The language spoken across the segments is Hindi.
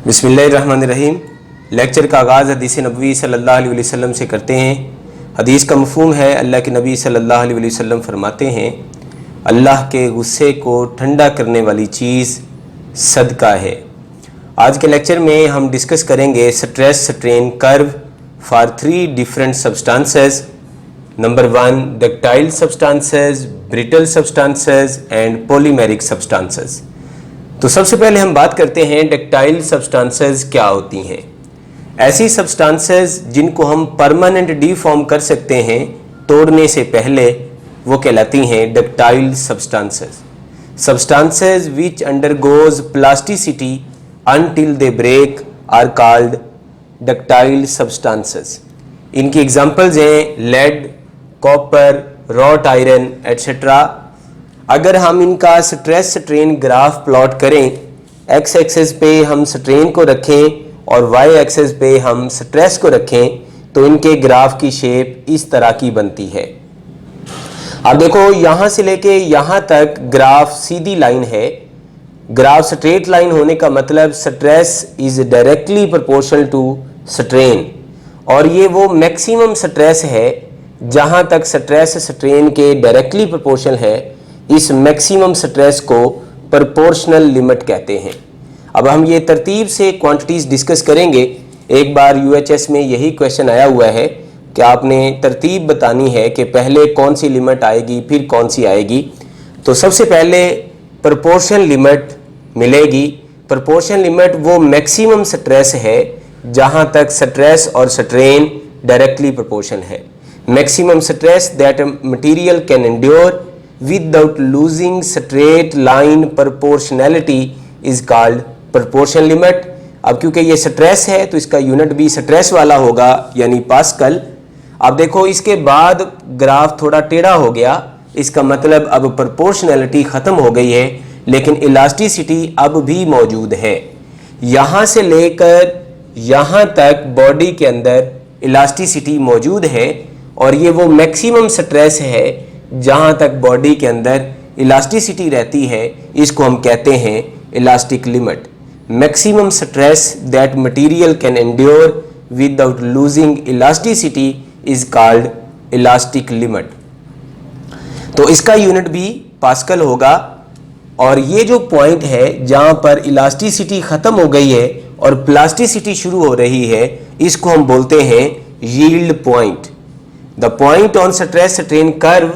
बिस्मिल्लाहिर्रहमानिर्रहीम। लेक्चर का आगाज़ हदीस नबवी सल्लल्लाहु अलैहि वसल्लम से करते हैं। हदीस का मफ़हूम है, अल्लाह के नबी सल्लल्लाहु अलैहि वसल्लम फरमाते हैं, अल्लाह के गुस्से को ठंडा करने वाली चीज़ सदका है। आज के लेक्चर में हम डिस्कस करेंगे stress strain curve for 3 different substances. Number 1 ductile substances, brittle substances and polymeric substances. तो सबसे पहले हम बात करते हैं डक्टाइल सब्सटेंसेस क्या होती हैं। ऐसी सब्सटेंसेस जिनको हम परमानेंट डीफॉर्म कर सकते हैं तोड़ने से पहले, वो कहलाती हैं ductile substances. Substances which undergoes plasticity until they break are called ductile substances. इनकी एग्जांपल्स हैं lead, copper, wrought iron etcetera. अगर हम इनका स्ट्रेस स्ट्रेन ग्राफ प्लॉट करें, एक्स एक्सेस पे हम स्ट्रेन को रखें और वाई एक्सेस पे हम स्ट्रेस को रखें, तो इनके ग्राफ की शेप इस तरह की बनती है। अब देखो, यहाँ से लेके यहाँ तक ग्राफ सीधी लाइन है। ग्राफ स्ट्रेट लाइन होने का मतलब stress is directly proportional to strain, और ये वो मैक्सिमम स्ट्रेस है जहाँ तक स्ट्रेस स्ट्रेन के डायरेक्टली प्रोपोर्शनल है। इस मैक्सिमम स्ट्रेस को प्रोपोर्शनल लिमिट कहते हैं। अब हम ये तरतीब से क्वांटिटीज डिस्कस करेंगे। एक बार यूएचएस में यही क्वेश्चन आया हुआ है कि आपने तरतीब बतानी है कि पहले कौन सी लिमिट आएगी फिर कौन सी आएगी। तो सबसे पहले प्रोपोर्शनल लिमिट मिलेगी। प्रोपोर्शनल लिमिट वो मैक्सिमम स्ट्रेस है जहाँ तक स्ट्रेस और स्ट्रेन डायरेक्टली प्रोपोर्शनल है। Maximum stress that material can endure without losing straight line proportionality is called proportional limit। अब क्योंकि ये स्ट्रेस है तो इसका यूनिट भी स्ट्रेस वाला होगा, यानी पास्कल। अब देखो, इसके बाद ग्राफ थोड़ा टेढ़ा हो गया, इसका मतलब अब प्रोपोर्शनैलिटी ख़त्म हो गई है, लेकिन इलास्टिसिटी अब भी मौजूद है। यहाँ से लेकर यहाँ तक बॉडी के अंदर इलास्टिसिटी मौजूद है, और ये वो मैक्सिमम स्ट्रेस है जहाँ तक बॉडी के अंदर इलास्टिसिटी रहती है। इसको हम कहते हैं elastic limit. Maximum stress that material can endure without losing elasticity is called elastic limit. तो इसका यूनिट भी पास्कल होगा। और ये जो पॉइंट है जहाँ पर इलास्टिसिटी ख़त्म हो गई है और प्लास्टिसिटी शुरू हो रही है, इसको हम बोलते हैं yield point. The point on stress strain curve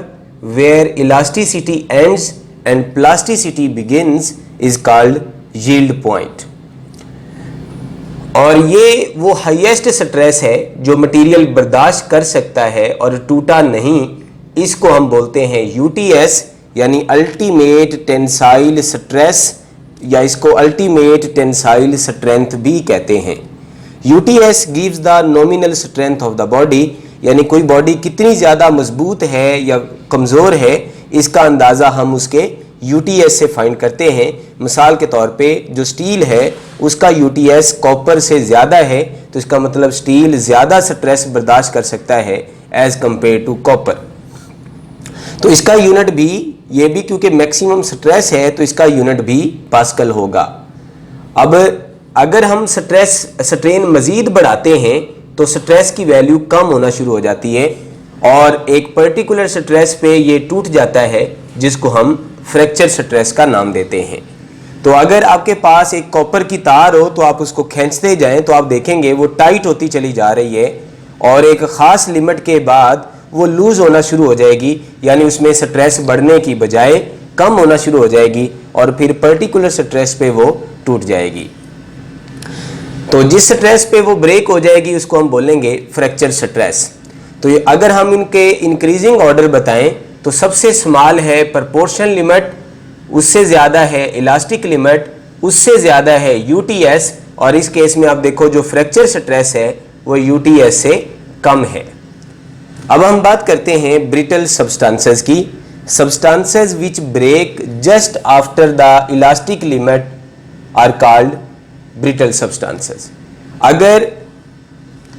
where elasticity ends and plasticity begins is called yield point। और ये वो हाईएस्ट स्ट्रेस है जो मटेरियल बर्दाश्त कर सकता है और टूटा नहीं। इसको हम बोलते हैं यूटीएस, यानी अल्टीमेट टेंसाइल स्ट्रेस, या इसको अल्टीमेट टेंसाइल स्ट्रेंथ भी कहते हैं। UTS gives the nominal strength of the body, यानी कोई बॉडी कितनी ज़्यादा मजबूत है या कमज़ोर है, इसका अंदाज़ा हम उसके यूटीएस से फाइंड करते हैं। मिसाल के तौर पे जो स्टील है उसका यूटीएस कॉपर से ज़्यादा है, तो इसका मतलब स्टील ज़्यादा स्ट्रेस बर्दाश्त कर सकता है एज़ कम्पेयर टू कॉपर। तो इसका यूनिट भी, ये भी क्योंकि मैक्सिमम स्ट्रेस है तो इसका यूनिट भी पास्कल होगा। अब अगर हम स्ट्रेस स्ट्रेन मज़ीद बढ़ाते हैं तो स्ट्रेस की वैल्यू कम होना शुरू हो जाती है और एक पर्टिकुलर स्ट्रेस पे ये टूट जाता है, जिसको हम फ्रैक्चर स्ट्रेस का नाम देते हैं। तो अगर आपके पास एक कॉपर की तार हो तो आप उसको खींचते जाएं तो आप देखेंगे वो टाइट होती चली जा रही है, और एक ख़ास लिमिट के बाद वो लूज़ होना शुरू हो जाएगी, यानी उसमें स्ट्रेस बढ़ने की बजाय कम होना शुरू हो जाएगी और फिर पर्टिकुलर स्ट्रेस पे वो टूट जाएगी। तो जिस स्ट्रेस पे वो ब्रेक हो जाएगी उसको हम बोलेंगे फ्रैक्चर स्ट्रेस। तो ये अगर हम इनके इंक्रीजिंग ऑर्डर बताएं तो सबसे स्मॉल है प्रोपोर्शनल लिमिट, उससे ज़्यादा है इलास्टिक लिमिट, उससे ज़्यादा है यूटीएस, और इस केस में आप देखो जो फ्रैक्चर स्ट्रेस है वो यूटीएस से कम है। अब हम बात करते हैं ब्रिटल सब्सटेंसेस की। Substances which break just after the elastic limit are called brittle substances. अगर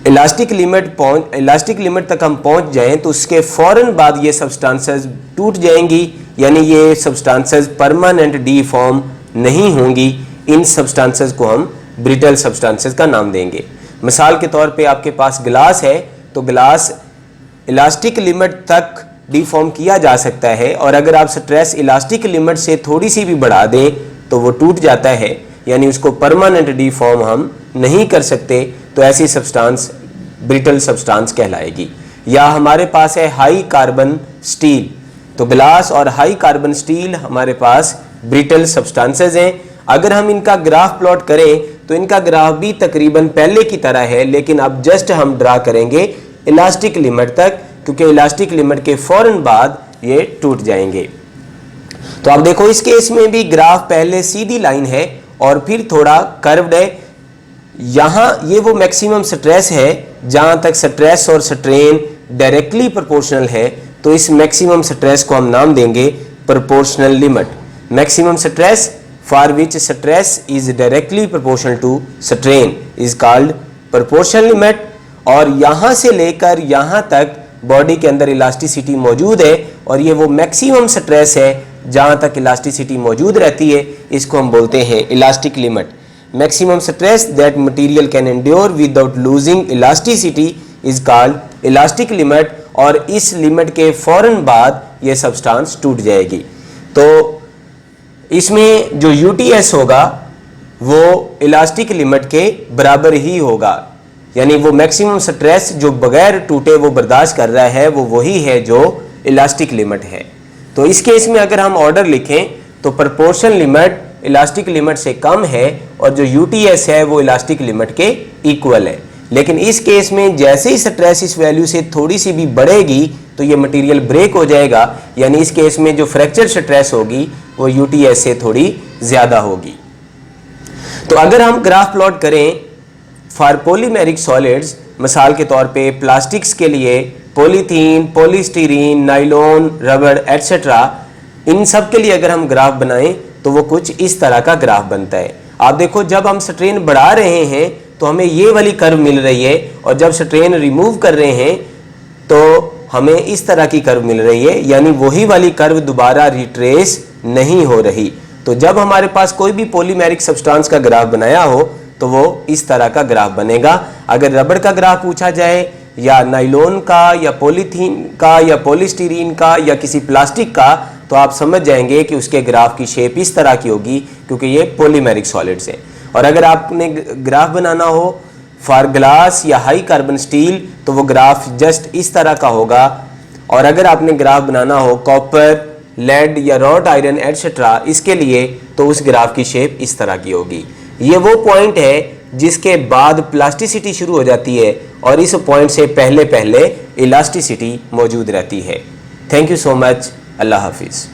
इलास्टिक लिमिट तक हम पहुंच जाएं तो उसके फौरन बाद ये सब्सटेंसेस टूट जाएंगी, यानी ये सब्सटेंसेस परमानेंट डीफॉर्म नहीं होंगी। इन सब्सटेंसेस को हम ब्रिटल सब्सटेंसेस का नाम देंगे। मिसाल के तौर पे आपके पास गिलास है, तो गिलास इलास्टिक लिमिट तक डिफॉर्म किया जा सकता है, और अगर आप स्ट्रेस इलास्टिक लिमिट से थोड़ी सी भी बढ़ा दें तो वो टूट जाता है, यानी उसको परमानेंट डिफॉर्म हम नहीं कर सकते, तो ऐसी सब्सटेंस ब्रिटल सब्सटेंस कहलाएगी। या हमारे पास है हाई कार्बन स्टील, तो ग्लास और हाई कार्बन स्टील हमारे पास ब्रिटल सब्सटेंसेस हैं। अगर हम इनका ग्राफ प्लॉट करें तो इनका ग्राफ भी तकरीबन पहले की तरह है, लेकिन अब जस्ट हम ड्रा करेंगे इलास्टिक लिमिट तक, क्योंकि इलास्टिक लिमिट के फौरन बाद ये टूट जाएंगे। तो आप देखो इस केस में भी ग्राफ पहले सीधी लाइन है और फिर थोड़ा कर्व्ड है। यहाँ ये वो मैक्सिमम स्ट्रेस है जहाँ तक स्ट्रेस और स्ट्रेन डायरेक्टली प्रोपोर्शनल है, तो इस मैक्सिमम स्ट्रेस को हम नाम देंगे proportional limit. Maximum stress for which stress is directly proportional to strain is called proportional limit. और यहाँ से लेकर यहाँ तक बॉडी के अंदर इलास्टिसिटी मौजूद है, और ये वो मैक्सिमम स्ट्रेस है जहाँ तक इलास्टिसिटी मौजूद रहती है, इसको हम बोलते हैं elastic limit. Maximum stress that material can endure without losing elasticity is called elastic limit, और इस लिमिट के फौरन बाद ये सब्सटेंस टूट जाएगी। तो इसमें जो यूटीएस होगा वो इलास्टिक लिमिट के बराबर ही होगा, यानी वो मैक्सिमम स्ट्रेस जो बगैर टूटे वो बर्दाश्त कर रहा है वो वही है जो इलास्टिक लिमिट है। तो इस केस में अगर हम ऑर्डर लिखें तो प्रोपोर्शनल लिमिट इलास्टिक लिमिट से कम है और जो यूटीएस है वो इलास्टिक लिमिट के इक्वल है। लेकिन इस केस में जैसे ही स्ट्रेस इस वैल्यू से थोड़ी सी भी बढ़ेगी तो ये मटेरियल ब्रेक हो जाएगा, यानी इस केस में जो फ्रैक्चर स्ट्रेस होगी वो यूटीएस से थोड़ी ज़्यादा होगी। तो अगर हम ग्राफ प्लॉट करें फॉर पॉलीमेरिक सॉलिड्स, मिसाल के तौर पे प्लास्टिक्स के लिए पॉलीथीन, पॉलीस्टीरीन, नाइलॉन, रबड़ एट्सेट्रा, इन सब के लिए अगर हम ग्राफ बनाएं तो वो कुछ इस तरह का ग्राफ बनता है। आप देखो जब हम स्ट्रेन बढ़ा रहे हैं तो हमें ये वाली कर्व मिल रही है, और जब स्ट्रेन रिमूव कर रहे हैं तो हमें इस तरह की कर्व मिल रही है, यानी वही वाली कर्व दोबारा रिट्रेस नहीं हो रही। तो जब हमारे पास कोई भी पॉलीमेरिक सब्सटेंस का ग्राफ बनाया हो तो वो इस तरह का ग्राफ बनेगा। अगर रबड़ का ग्राफ पूछा जाए या नाइलॉन का या पॉलीथीन का या पॉलीस्टीरीन का या किसी प्लास्टिक का, तो आप समझ जाएंगे कि उसके ग्राफ की शेप इस तरह की होगी, क्योंकि ये पॉलीमेरिक सॉलिड्स हैं। और अगर आपने ग्राफ बनाना हो फॉर ग्लास या हाई कार्बन स्टील तो वो ग्राफ जस्ट इस तरह का होगा। और अगर आपने ग्राफ बनाना हो कॉपर, लेड या रॉट आयरन एटसेट्रा, इसके लिए तो उस ग्राफ की शेप इस तरह की होगी। ये वो पॉइंट है जिसके बाद प्लास्टिसिटी शुरू हो जाती है, और इस पॉइंट से पहले पहले इलास्टिसिटी मौजूद रहती है। Thank you so much. अल्लाह हाफिज़।